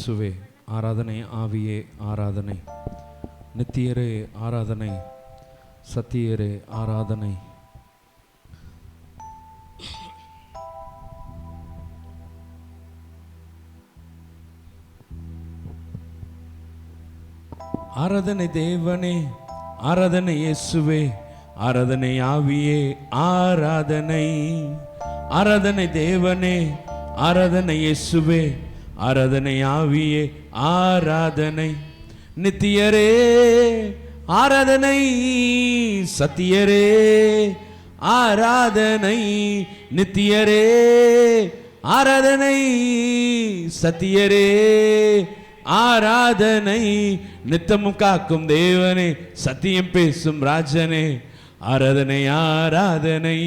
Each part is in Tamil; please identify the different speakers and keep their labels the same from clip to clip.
Speaker 1: இயேசுவே ஆராதனை, ஆவியே ஆராதனை, நித்தியரே ஆராதனை, சத்தியரே ஆராதனை. ஆராதனை தேவனே, ஆராதனை இயேசுவே, ஆராதனை ஆவியே ஆராதனை. ஆராதனை தேவனே, ஆராதனை இயேசுவே, ஆராதனை ஆவியே ஆராதனை. நித்தியரே ஆராதனை, சத்தியரே ஆராதனை, நித்தியரே ஆராதனை, சத்தியரே ஆராதனை. நித்தமும் காக்கும் தேவனே, சத்தியம் பேசும் ராஜனே, ஆராதனை ஆராதனை.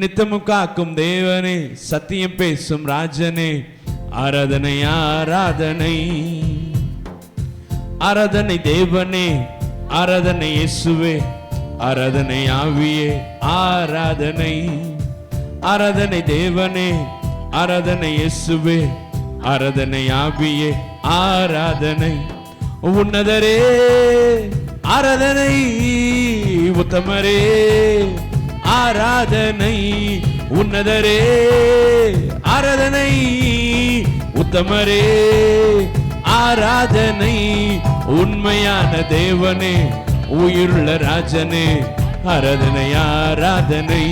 Speaker 1: நித்தமும் காக்கும் தேவனே, சத்தியம் பேசும் ராஜனே, ஆராதனை ஆராதனை. ஆராதனை தேவனே, ஆராதனை இயேசுவே, ஆராதனை ஆவியே ஆராதனை. ஆராதனை தேவனே, ஆராதனை இயேசுவே, ஆராதனை ஆவியே ஆராதனை. உன்னதரே ஆராதனை, உத்தமரே ஆராதனை. உன்னதரே ஆராதனை, உத்தமரே ஆராதனை. உண்மையான தேவனே, உயிருள்ள ராஜனே, ஆராதனை ஆராதனை.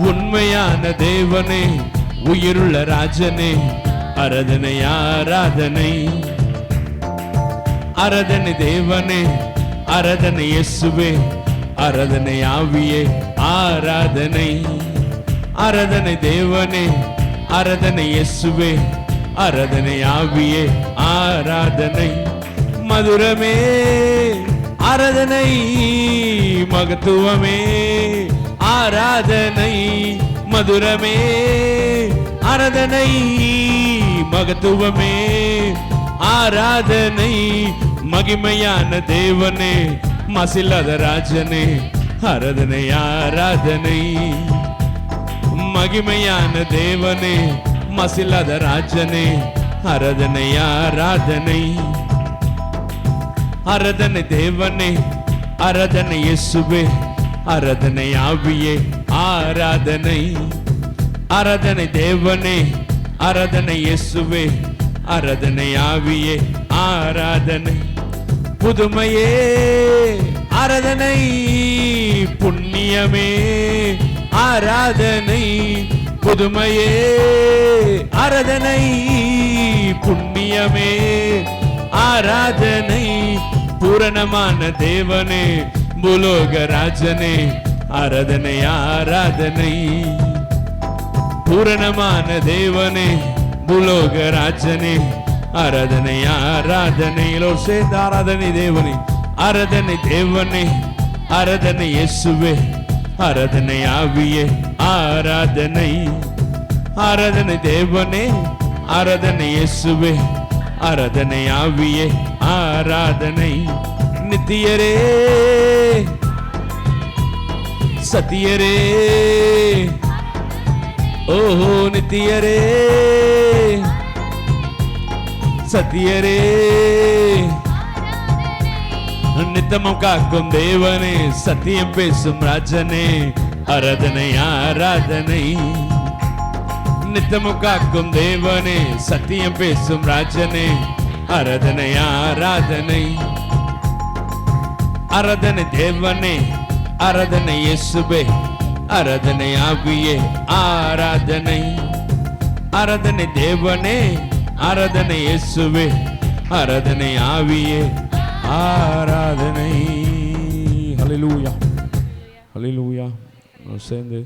Speaker 1: உண்மையான தேவனே, உயிருள்ள ராஜனே, ஆராதனை ஆராதனை. ஆராதனை தேவனே, ஆராதனை இயேசுவே, ஆராதனை ஆவியே ஆராதனை. ஆராதனை தேவனே, ஆராதனை இயேசுவே, ஆராதனை ஆவியே ஆராதனை. மதுரமே ஆராதனை, மகத்துவமே ஆராதனை. மதுரமே ஆராதனை, மகத்துவமே ஆராதனை. மகிமையான தேவனே, மாசில்லாத ராஜனே, ஆராதனை ஆராதனை. மகிமையான தேவனே, மாசில்லாத ராஜனே, ஆராதனை ஆராதனை. ஆராதனை தேவனே, ஆராதனை இயேசுவே, ஆராதனை ஆவியே ஆராதனை. ஆராதனை தேவனே, ஆராதனை இயேசுவே, ஆராதனை ஆவியே ஆராதனை. புதுமையே ஆராதனை, புண்ணியமே ஆராதனை. புதுமையே ஆராதனை, புண்ணியமே ஆராதனை. பூரணமான தேவனே, பூலோக ராஜனே, ஆராதனை ஆராதனை. பூரணமான தேவனே, பூலோக ராஜனே, ஆராதனை ஆராதனை. சேர்ந்த ஆராதனை தேவனே, ஆராதனை தேவனே, ஆராதனை இயேசுவே, ஆராதனை ஆவியே ஆராதனை. ஆராதனை தேவனே, ஆராதனை இயேசுவே, ஆராதனை ஆவியே ஆராதனை. நித்தியரே சத்தியரே, ஓஹோ நித்தியரே சத்தியரே. நித்தமும் காக்கும் தேவனே, சத்தியம் பேசும் ராஜனே, ஆராதனை ஆராதனை. நித்தமும் காக்கும் தேவனே, சத்தியம் பேசும் ராஜனே, ஆராதனை ஆராதனை. ஆராதனை தேவனே, ஆராதனை இயேசுவே, ஆராதனை ஆவியே ஆராதனை. ஆராதனை தேவனே, ஆராதனை இயேசுவே, ஆராதனை ஆவியே ஆராதனை. ஹல்லேலூயா, ஹல்லேலூயா. சேர்ந்து